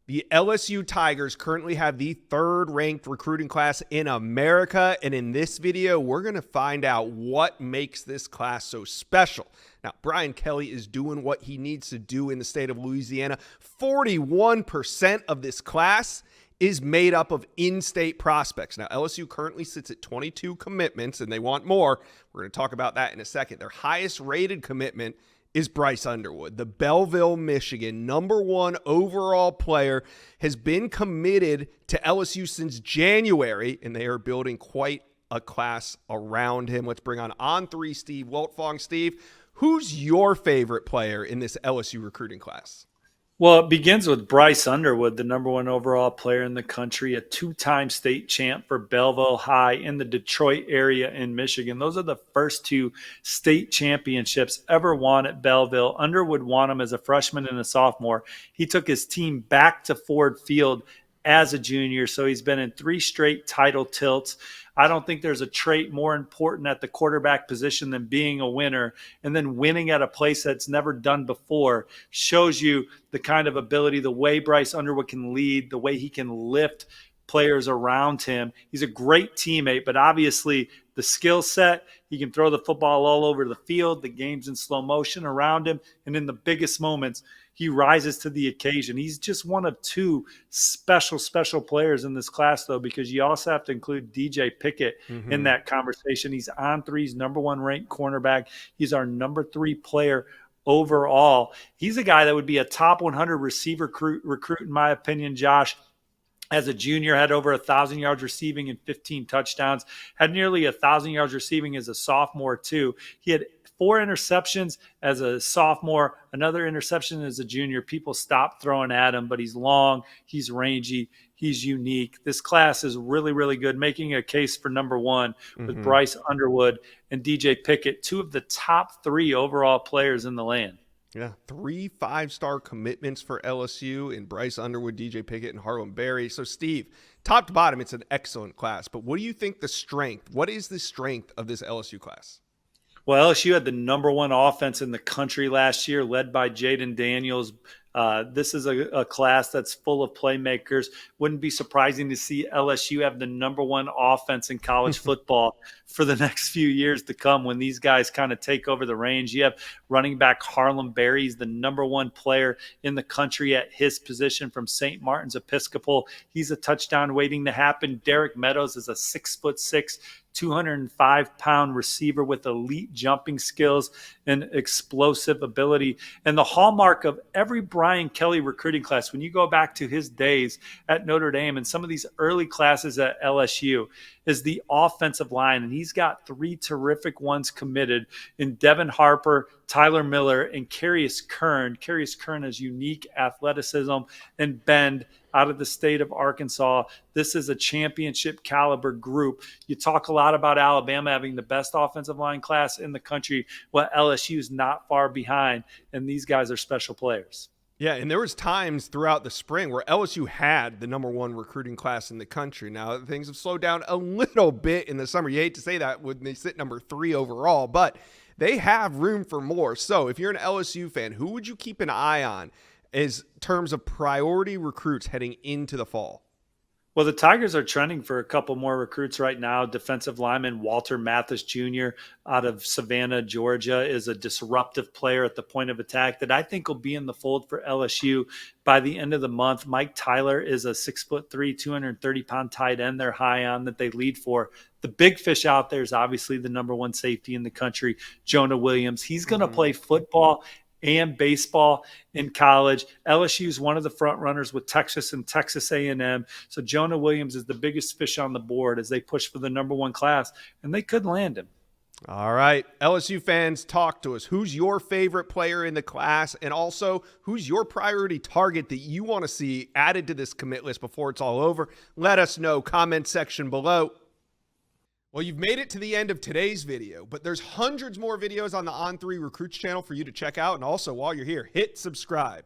The LSU Tigers currently have the third-ranked recruiting class in America, and in this video, we're going to find out what makes this class so special. Now, Brian Kelly is doing what he needs to do in the state of Louisiana. 41% of this class is made up of in-state prospects. Now, LSU currently sits at 22 commitments, and they want more. We're going to talk about that in a second. Their highest-rated commitment is Bryce Underwood. The Belleville, Michigan, #1 overall player, has been committed to LSU since January, and they are building quite a class around him. Let's bring on 3 Steve Wiltfong. Steve, who's your favorite player in this LSU recruiting class? Well, it begins with Bryce Underwood, the #1 overall player in the country, a 2-time state champ for Belleville High in the Detroit area in Michigan. Those are the first 2 state championships ever won at Belleville. Underwood won them as a freshman and a sophomore. He took his team back to Ford Field as a junior, so he's been in 3 straight title tilts. I don't think there's a trait more important at the quarterback position than being a winner, and then winning at a place that's never done before shows you the kind of ability, the way Bryce Underwood can lead, the way he can lift players around him. He's a great teammate, but obviously the skill set, he can throw the football all over the field, the game's in slow motion around him, and in the biggest moments, he rises to the occasion. He's just one of 2 special players in this class, though, because you also have to include DJ Pickett in that conversation. He's On3's #1 ranked cornerback. He's our #3 player overall. He's a guy that would be a top 100 receiver recruit, in my opinion, Josh. As a junior, had over 1,000 yards receiving and 15 touchdowns, had nearly 1,000 yards receiving as a sophomore too. He had 4 interceptions as a sophomore, another interception as a junior. People stopped throwing at him, but he's long, he's rangy, he's unique. This class is really, really good, making a case for #1 with Bryce Underwood and DJ Pickett, 2 of the top 3 overall players in the land. Yeah, 3 5-star commitments for LSU in Bryce Underwood, DJ Pickett, and Harlem Berry. So, Steve, top to bottom, it's an excellent class. But what do you think what is the strength of this LSU class? Well, LSU had the #1 offense in the country last year, led by Jaden Daniels. This is a class that's full of playmakers. Wouldn't be surprising to see LSU have the #1 offense in college football for the next few years to come when these guys kind of take over the reins. You have running back Harlem Berry, the #1 player in the country at his position from St. Martin's Episcopal. He's a touchdown waiting to happen. Derek Meadows is a 6'6", 205-pound receiver with elite jumping skills and explosive ability. And the hallmark of every Brian Kelly recruiting class, when you go back to his days at Notre Dame and some of these early classes at LSU, is the offensive line. And he's got 3 terrific ones committed in Devin Harper, Tyler Miller, and Carius Kern. Carius Kern has unique athleticism and bend out of the state of Arkansas. This is a championship caliber group. You talk a lot about Alabama having the best offensive line class in the country. Well, LSU is not far behind, and these guys are special players. Yeah, and there was times throughout the spring where LSU had the #1 recruiting class in the country. Now, things have slowed down a little bit in the summer. You hate to say that when they sit #3 overall, but they have room for more. So if you're an LSU fan, who would you keep an eye on as terms of priority recruits heading into the fall? Well, the Tigers are trending for a couple more recruits right now. Defensive lineman Walter Mathis Jr. out of Savannah, Georgia, is a disruptive player at the point of attack that I think will be in the fold for LSU by the end of the month. Mike Tyler is a 6'3", 230-pound tight end they're high on that they lead for. The big fish out there is obviously the #1 safety in the country, Jonah Williams. He's going to play football and baseball in college. LSU is one of the front runners with Texas and Texas A&M. So Jonah Williams is the biggest fish on the board as they push for the #1 class, and they could land him. All right, LSU fans, talk to us. Who's your favorite player in the class? And also, who's your priority target that you want to see added to this commit list before it's all over? Let us know. Comment section below. Well, you've made it to the end of today's video, but there's hundreds more videos on the On3 Recruits channel for you to check out. And also, while you're here, hit subscribe.